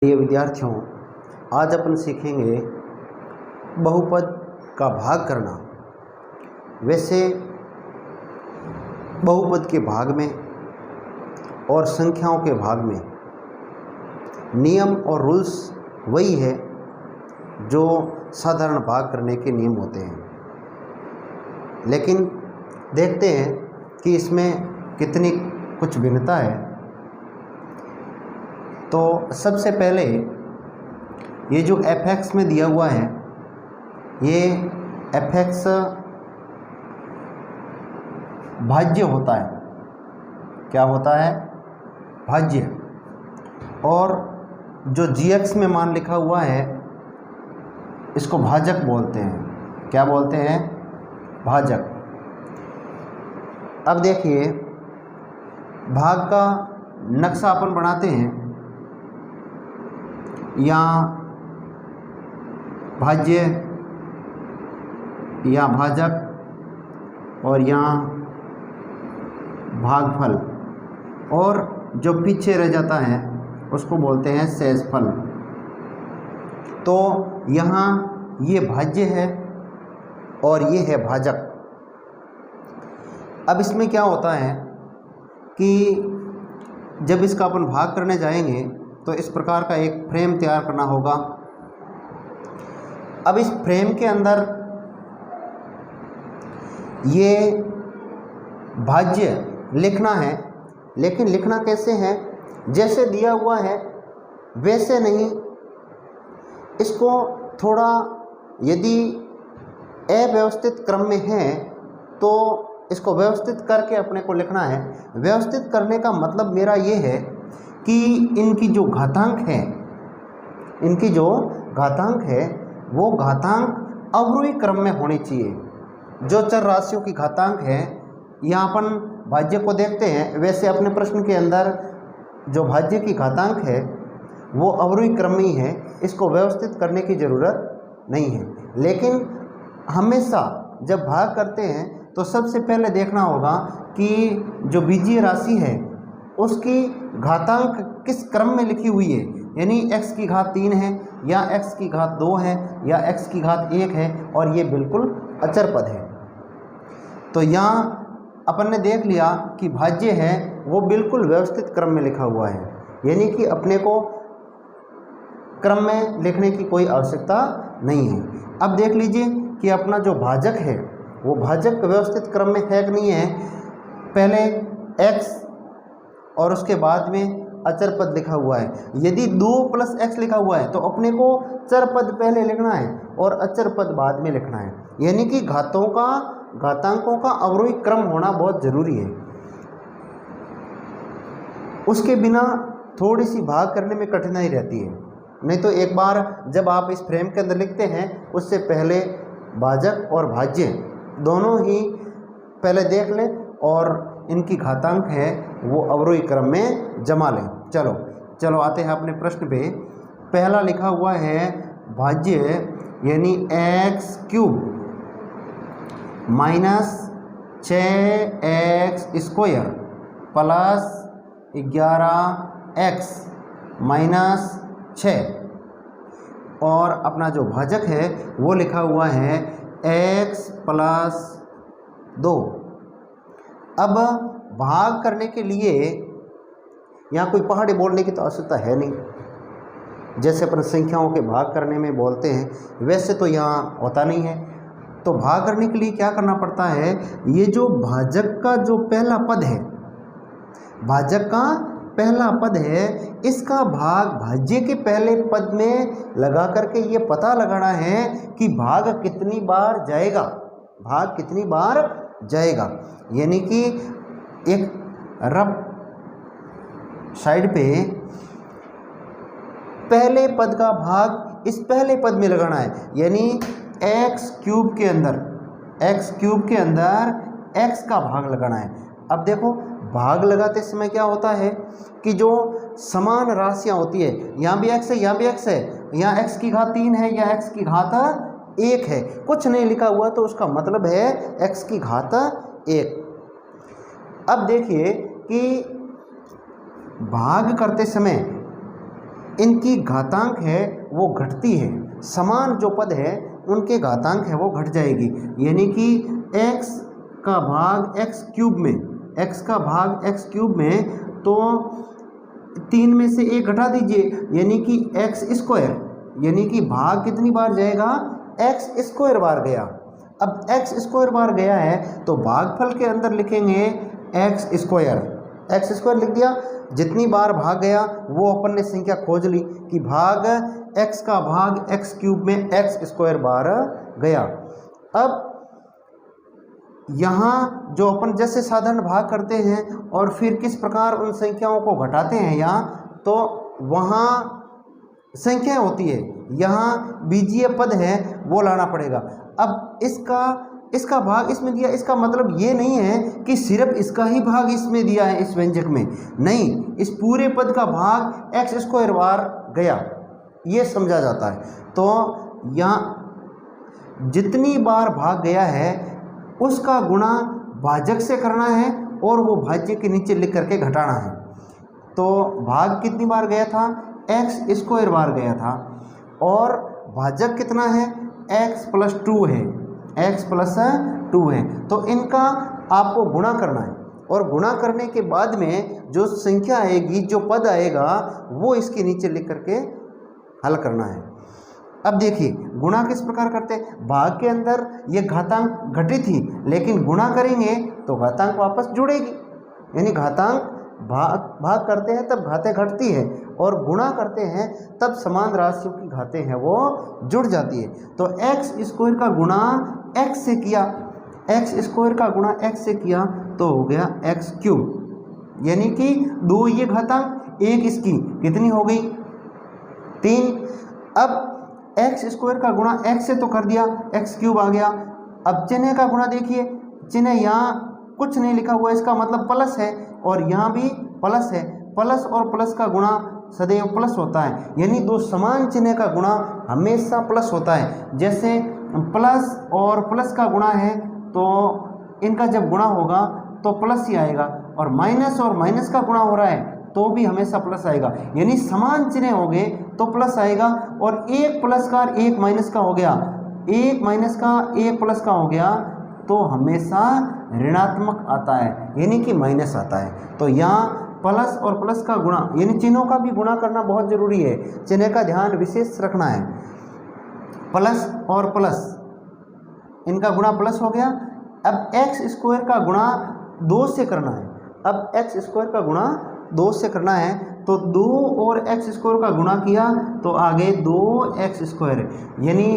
प्रिय विद्यार्थियों, आज अपन सीखेंगे बहुपद का भाग करना। वैसे बहुपद के भाग में और संख्याओं के भाग में नियम और रूल्स वही है जो साधारण भाग करने के नियम होते हैं, लेकिन देखते हैं कि इसमें कितनी कुछ भिन्नता है। तो सबसे पहले ये जो f(x) में दिया हुआ है, ये f(x) भाज्य होता है। क्या होता है? भाज्य। और जो g(x) में मान लिखा हुआ है, इसको भाजक बोलते हैं। क्या बोलते हैं? भाजक। अब देखिए, भाग का नक्शा अपन बनाते हैं। यहाँ भाज्य, यहाँ भाजक और यहाँ भागफल, और जो पीछे रह जाता है उसको बोलते हैं शेषफल। तो यहाँ ये भाज्य है और ये है भाजक। अब इसमें क्या होता है कि जब इसका अपन भाग करने जाएंगे तो इस प्रकार का एक फ्रेम तैयार करना होगा। अब इस फ्रेम के अंदर ये भाज्य लिखना है, लेकिन लिखना कैसे है? जैसे दिया हुआ है वैसे नहीं, इसको थोड़ा यदि अव्यवस्थित क्रम में है तो इसको व्यवस्थित करके अपने को लिखना है। व्यवस्थित करने का मतलब मेरा ये है कि इनकी जो घातांक है, इनकी जो घातांक है वो घातांक अवरोही क्रम में होनी चाहिए। जो चर राशियों की घातांक है, यहाँ अपन भाज्य को देखते हैं, वैसे अपने प्रश्न के अंदर जो भाज्य की घातांक है वो अवरोही क्रम में ही है। इसको व्यवस्थित करने की ज़रूरत नहीं है। लेकिन हमेशा जब भाग करते हैं तो सबसे पहले देखना होगा कि जो बीजीय राशि है उसकी घातांक किस क्रम में लिखी हुई है। यानी x की घात 3 है, या x की घात 2 है, या x की घात 1 है, और ये बिल्कुल अचर पद है। तो यहाँ अपन ने देख लिया कि भाज्य है वो बिल्कुल व्यवस्थित क्रम में लिखा हुआ है, यानी कि अपने को क्रम में लिखने की कोई आवश्यकता नहीं है। अब देख लीजिए कि अपना जो भाजक है वो भाजक व्यवस्थित क्रम में है कि नहीं है। पहले x और उसके बाद में अचर पद लिखा हुआ है। यदि 2 + x लिखा हुआ है तो अपने को चर पद पहले लिखना है और अचर पद बाद में लिखना है। यानी कि घातांकों का अवरोही क्रम होना बहुत ज़रूरी है। उसके बिना थोड़ी सी भाग करने में कठिनाई रहती है। नहीं तो एक बार जब आप इस फ्रेम के अंदर लिखते हैं, उससे पहले भाजक और भाज्य दोनों ही पहले देख लें और इनकी घातांक है वो अवरोही क्रम में जमा लें। चलो आते हैं अपने प्रश्न पे। पहला लिखा हुआ है भाज्य, यानी x³ - 6x² + 11x - 6, और अपना जो भाजक है वो लिखा हुआ है x + 2। अब भाग करने के लिए यहाँ कोई पहाड़ी बोलने की तो आवश्यकता है नहीं। जैसे अपन संख्याओं के भाग करने में बोलते हैं वैसे तो यहाँ होता नहीं है। तो भाग करने के लिए क्या करना पड़ता है? ये जो भाजक का जो पहला पद है, भाजक का पहला पद है, इसका भाग भाज्य के पहले पद में लगा करके ये पता लगाना है कि भाग कितनी बार जाएगा, भाग कितनी बार जाएगा। यानी कि एक रफ साइड पे पहले पद का भाग इस पहले पद में लगाना है। यानी x³ के अंदर x का भाग लगाना है। अब देखो, भाग लगाते समय क्या होता है कि जो समान राशियां होती है, यहाँ भी x है, यहाँ भी x है, यहाँ x की घात 3 है, या x की घात 1 है, कुछ नहीं लिखा हुआ तो उसका मतलब है x की घात 1। अब देखिए कि भाग करते समय इनकी घातांक है वो घटती है, समान जो पद है उनके घातांक है वो घट जाएगी। यानी कि x का भाग x क्यूब में, x का भाग x क्यूब में, तो 3 में से 1 घटा दीजिए यानी कि x स्क्वायर, यानी कि भाग कितनी बार जाएगा, x स्क्वायर बार गया। अब x स्क्वायर बार गया है तो भागफल के अंदर लिखेंगे x स्क्वायर, x स्क्वायर लिख दिया। जितनी बार भाग गया वो अपन ने संख्या खोज ली कि भाग x का भाग x क्यूब में x स्क्वायर बार गया। अब यहाँ जो अपन जैसे साधारण भाग करते हैं और फिर किस प्रकार उन संख्याओं को घटाते हैं यहाँ, तो वहाँ संख्या होती है, यहाँ बीजीय पद है वो लाना पड़ेगा। अब इसका भाग इसमें दिया, इसका मतलब ये नहीं है कि सिर्फ इसका ही भाग इसमें दिया है इस व्यंजक में, नहीं, इस पूरे पद का भाग x स्क्वायर बार गया, ये समझा जाता है। तो यहाँ जितनी बार भाग गया है उसका गुणा भाजक से करना है और वो भाज्य के नीचे लिख करके घटाना है। तो भाग कितनी बार गया था, x स्क्वायर बार गया था, और भाजक कितना है, x प्लस 2 है, x प्लस 2 है। तो इनका आपको गुणा करना है और गुणा करने के बाद में जो संख्या आएगी, जो पद आएगा, वो इसके नीचे लिख करके हल करना है। अब देखिए गुणा किस प्रकार करते हैं, भाग के अंदर ये घातांक घटी थी लेकिन गुणा करेंगे तो घातांक वापस जुड़ेगी, यानी घातांक भाग करते हैं तब घातें घटती है और गुणा करते हैं तब समान राशियों की घातें हैं वो जुड़ जाती है। तो x स्क्वायर का गुणा x से किया, x स्क्वायर का गुणा x से किया तो हो गया x क्यूब, यानी कि 2 ये घातांक, 1 इसकी, कितनी हो गई 3। अब x स्क्वायर का गुणा x से तो कर दिया, x क्यूब आ गया। अब चिन्ह का गुणा देखिए, चिन्ह यहाँ कुछ नहीं लिखा हुआ, इसका मतलब प्लस है और यहाँ भी प्लस है, प्लस और प्लस का गुणा सदैव प्लस होता है, यानी 2 समान चिन्ह का गुणा हमेशा प्लस होता है। जैसे प्लस और प्लस का गुणा है तो इनका जब गुणा होगा तो प्लस ही आएगा, और माइनस का गुणा हो रहा है तो भी हमेशा प्लस आएगा, यानी समान चिन्ह हो गए तो प्लस आएगा। और एक प्लस का और एक माइनस का हो गया, एक माइनस का एक प्लस का हो गया तो हमेशा ऋणात्मक आता है, यानी कि माइनस आता है। तो यहाँ प्लस और प्लस का गुणा, यानी चिन्हों का भी गुणा करना बहुत ज़रूरी है, चिन्ह का ध्यान विशेष रखना है। प्लस और प्लस, इनका गुणा प्लस हो गया। अब x स्क्वायर का गुणा 2 से करना है, अब x स्क्वायर का गुणा 2 से करना है तो 2 और x स्क्वायर का गुणा किया तो आगे 2x स्क्वायर, यानी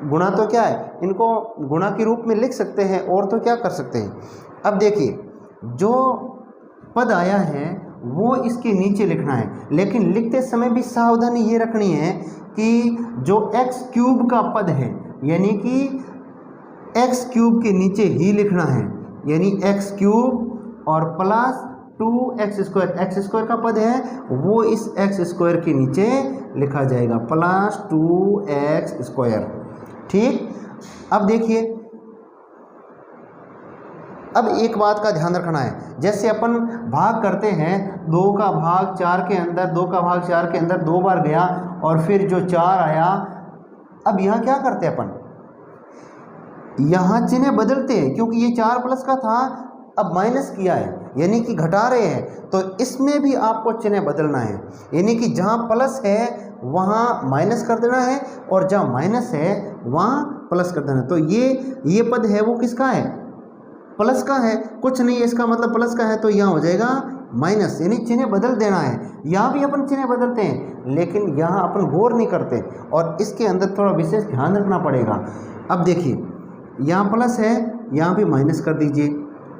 गुणा तो क्या है, इनको गुणा के रूप में लिख सकते हैं और तो क्या कर सकते हैं। अब देखिए जो पद आया है वो इसके नीचे लिखना है, लेकिन लिखते समय भी सावधानी ये रखनी है कि जो x क्यूब का पद है, यानी कि x क्यूब के नीचे ही लिखना है, यानी x क्यूब और plus 2x square, x square का पद है वो इस x स्क्वायर के नीचे लिखा जाएगा, प्लस 2x स्क्वायर। ठीक, अब देखिए, अब एक बात का ध्यान रखना है, जैसे अपन भाग करते हैं 2 का भाग 4 के अंदर, 2 का भाग 4 के अंदर 2 बार गया और फिर जो 4 आया, अब यहाँ क्या करते हैं अपन, यहाँ चिन्ह बदलते हैं क्योंकि ये 4 प्लस का था, अब माइनस किया है यानी कि घटा रहे हैं, तो इसमें भी आपको चिन्ह बदलना है, यानी कि जहाँ प्लस है वहाँ माइनस कर देना है और जहाँ माइनस है वहाँ प्लस कर देना है। तो ये पद है वो किसका है, प्लस का है, कुछ नहीं है इसका मतलब प्लस का है, तो यहाँ हो जाएगा माइनस, यानी चिन्ह बदल देना है। यहाँ भी अपन चिन्ह बदलते हैं लेकिन यहाँ अपन गौर नहीं करते और इसके अंदर थोड़ा विशेष ध्यान रखना पड़ेगा। अब देखिए यहाँ प्लस है, यहाँ भी माइनस कर दीजिए।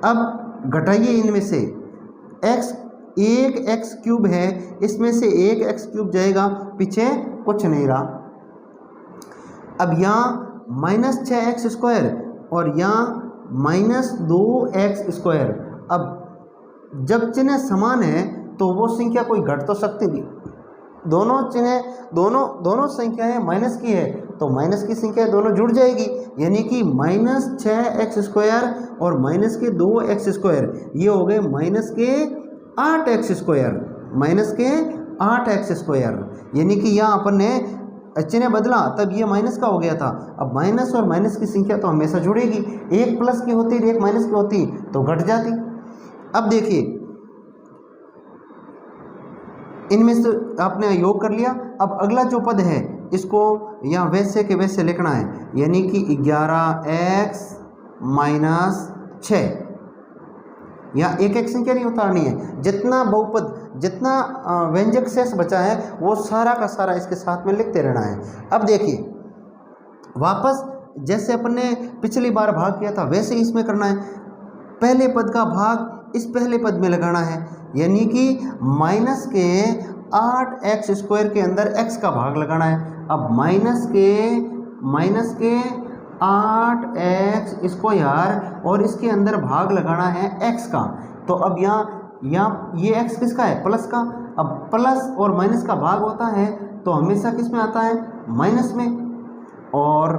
अब घटाइए इनमें से, एक एक्स क्यूब है, इसमें से एक एक्स क्यूब जाएगा, पीछे कुछ नहीं रहा। अब यहाँ -6x स्क्वायर और यहाँ -2x स्क्वायर। अब जब चिन्ह समान है तो वो संख्या कोई घट तो सकती नहीं, दोनों संख्याएं माइनस की है तो माइनस की संख्या दोनों जुड़ जाएगी, यानी कि -6x स्क्वायर और -2x स्क्वायर, ये हो गए -8x स्क्वायर, 8x², यानी कि यहाँ अपन ने चिन्ह बदला तब ये माइनस का हो गया था। अब माइनस और माइनस की संख्या तो हमेशा जुड़ेगी, एक प्लस की होती और एक माइनस की होती तो घट जाती। अब देखिए इनमें से आपने योग कर लिया। अब अगला जो पद है इसको यहाँ वैसे के वैसे लिखना है, यानी कि 11x - 6। यहाँ एक संख्या नहीं उतारनी है, जितना बहुपद जितना व्यंजक शेष बचा है वो सारा का सारा इसके साथ में लिखते रहना है। अब देखिए वापस जैसे अपन ने पिछली बार भाग किया था वैसे इसमें करना है। पहले पद का भाग इस पहले पद में लगाना है, यानी कि माइनस के 8x² के अंदर x का भाग लगाना है। अब माइनस के 8x² और इसके अंदर भाग लगाना है x का। तो अब यहाँ ये x किसका है? प्लस का। अब प्लस और माइनस का भाग होता है तो हमेशा किस में आता है? माइनस में। और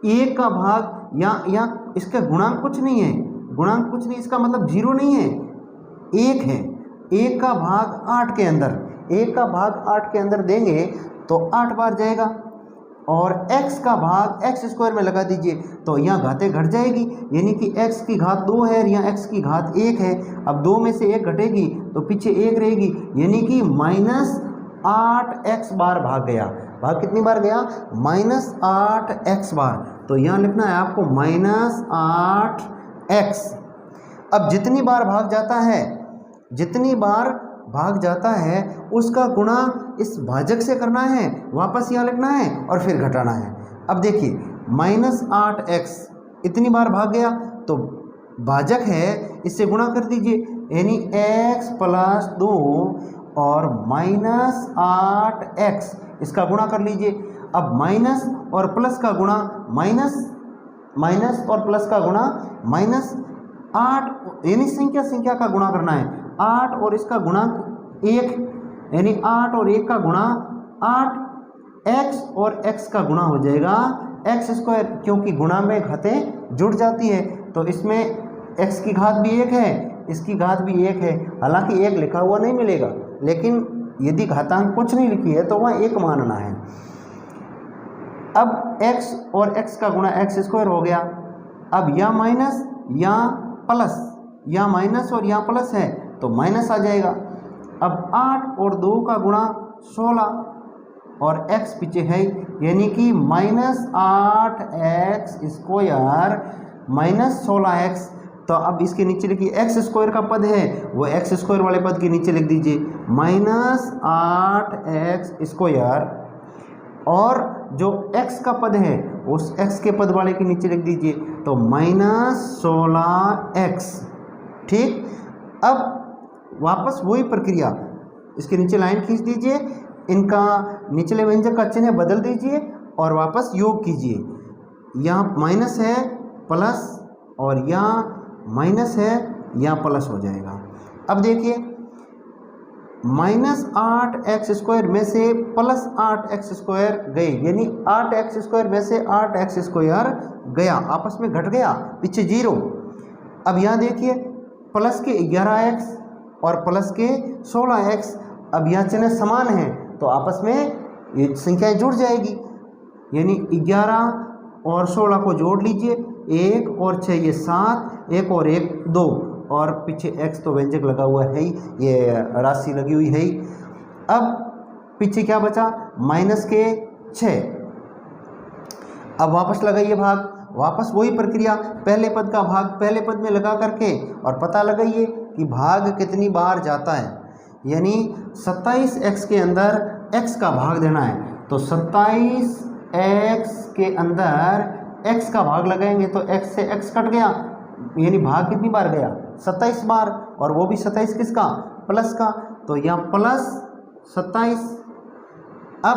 एक का भाग यहाँ इसका गुणांक कुछ नहीं है, गुणांक कुछ नहीं, इसका मतलब 0 नहीं है, 1 है। 1 का भाग 8 के अंदर, 1 का भाग 8 के अंदर देंगे तो 8 बार जाएगा। और x का भाग x² में लगा दीजिए तो यहाँ घातें घट जाएगी, यानी कि x की घात 2 है और यहाँ x की घात 1 है। अब 2 में से 1 घटेगी तो पीछे 1 रहेगी, यानी कि -8x बार भाग गया। भाग कितनी बार गया? -8x बार। तो यहाँ लिखना है आपको -8x। अब जितनी बार भाग जाता है उसका गुणा इस भाजक से करना है, वापस यहाँ लिखना है और फिर घटाना है। अब देखिए -8x इतनी बार भाग गया तो भाजक है, इससे गुणा कर दीजिए, यानी x + 2 और -8x इसका गुणा कर लीजिए। अब माइनस और प्लस का गुणा माइनस और प्लस का गुणा -8, यानी संख्या का गुणा करना है। 8 और इसका गुणांक 1, यानी 8 और 1 का गुणा 8x और x का गुणा हो जाएगा x², क्योंकि गुणा में घातें जुड़ जाती है तो इसमें x की घात भी 1 है, इसकी घात भी 1 है। हालांकि 1 लिखा हुआ नहीं मिलेगा, लेकिन यदि घातांक कुछ नहीं लिखी है तो वह 1 मानना है। अब x और x का गुणा x² हो गया। अब यहाँ माइनस यहाँ प्लस, यहाँ माइनस और यहाँ प्लस है तो माइनस आ जाएगा। अब 8 और 2 का गुणा 16 और x पीछे है, यानी कि -8x² - 16x। तो अब इसके नीचे लिखिए x² का पद है वो x² वाले पद के नीचे लिख दीजिए -8x², और जो x का पद है उस x के पद वाले के नीचे लिख दीजिए तो -16x। ठीक। अब वापस वही प्रक्रिया, इसके नीचे लाइन खींच दीजिए, इनका निचले व्यंजक का चिन्ह बदल दीजिए और वापस योग कीजिए। यहाँ माइनस है प्लस और यहाँ माइनस है, यहाँ प्लस हो जाएगा। अब देखिए -8x² में से +8x² गए, यानी 8x² में से 8x² गया, आपस में घट गया, पीछे 0। अब यहाँ देखिए प्लस के 11x और प्लस के 16x, अब यहाँ चिन्ह समान है तो आपस में ये संख्याएं जुड़ जाएगी, यानी 11 और 16 को जोड़ लीजिए, 1 और 6 ये 7, 1 और 1 2, और पीछे x तो व्यंजक लगा हुआ है ही, ये राशि लगी हुई है ही। अब पीछे क्या बचा? माइनस के 6। अब वापस लगाइए भाग, वापस वही प्रक्रिया, पहले पद का भाग पहले पद में लगा करके और पता लगाइए कि भाग कितनी बार जाता है, यानी 27x के अंदर x का भाग देना है। तो 27x के अंदर x का भाग लगाएंगे तो x से x कट गया, यानी भाग कितनी बार गया? 27 बार, और वो भी 27 किसका? प्लस का। तो यहाँ +27। अब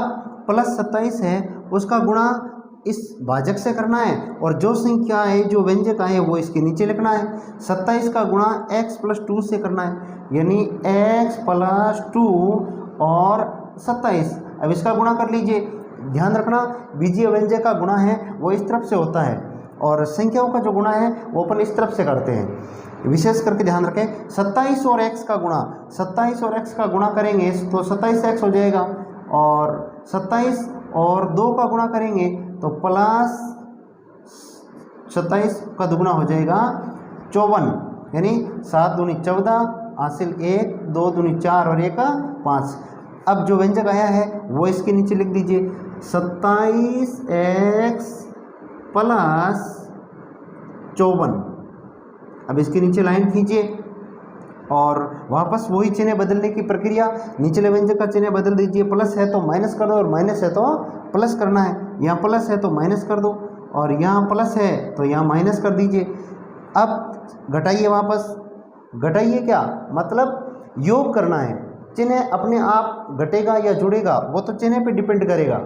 +27 है उसका गुणा इस भाजक से करना है, और जो संख्या है जो व्यंजक आए वो इसके नीचे लिखना है। 27 का गुणा x + 2 से करना है, यानी x + 2 और 27। अब इसका गुणा कर लीजिए। ध्यान रखना बीजीय व्यंजक का गुणा है वो इस तरफ से होता है और संख्याओं का जो गुणा है वो अपन इस तरफ से करते हैं। विशेष करके ध्यान रखें। 27 और x का गुणा, 27 और x का गुणा करेंगे तो 27x हो जाएगा, और 27 और 2 का गुणा करेंगे तो प्लस 27 का दुगुना हो जाएगा 54, यानी 7 दूनी 14, हासिल 1, 2 दूनी 4 और 1 5। अब जो व्यंजक आया है वो इसके नीचे लिख दीजिए, 27x प्लस 54। अब इसके नीचे लाइन खींचिए और वापस वही चिन्ह बदलने की प्रक्रिया, निचले व्यंजक का चिन्ह बदल दीजिए। प्लस है तो माइनस कर दो और माइनस है तो प्लस करना है। यहाँ प्लस है तो माइनस कर दो और यहाँ प्लस है तो यहाँ माइनस कर दीजिए। अब घटाइए, वापस घटाइए, क्या मतलब योग करना है। चिन्ह अपने आप घटेगा या जुड़ेगा वो तो चिन्ह पे डिपेंड करेगा,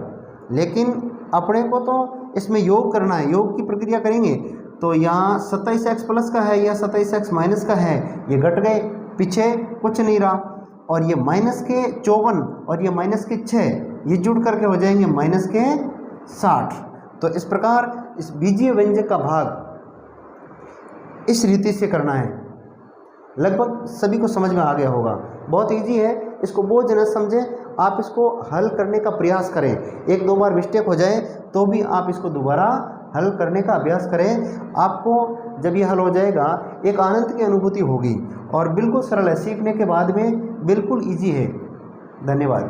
लेकिन अपने को तो इसमें योग करना है। योग की प्रक्रिया करेंगे तो यहाँ 27x प्लस का है या 27x माइनस का है, ये घट गए, पीछे कुछ नहीं रहा, और ये माइनस के 54 और ये माइनस के 6 ये जुड़ करके हो जाएंगे माइनस के 60। तो इस प्रकार इस बीजीय व्यंजक का भाग इस रीति से करना है। लगभग सभी को समझ में आ गया होगा, बहुत इजी है, इसको बोझ न समझें, आप इसको हल करने का प्रयास करें। एक दो बार मिस्टेक हो जाए तो भी आप इसको दोबारा हल करने का अभ्यास करें। आपको जब ये हल हो जाएगा एक आनंद की अनुभूति होगी और बिल्कुल सरल है, सीखने के बाद में बिल्कुल ईजी है। धन्यवाद।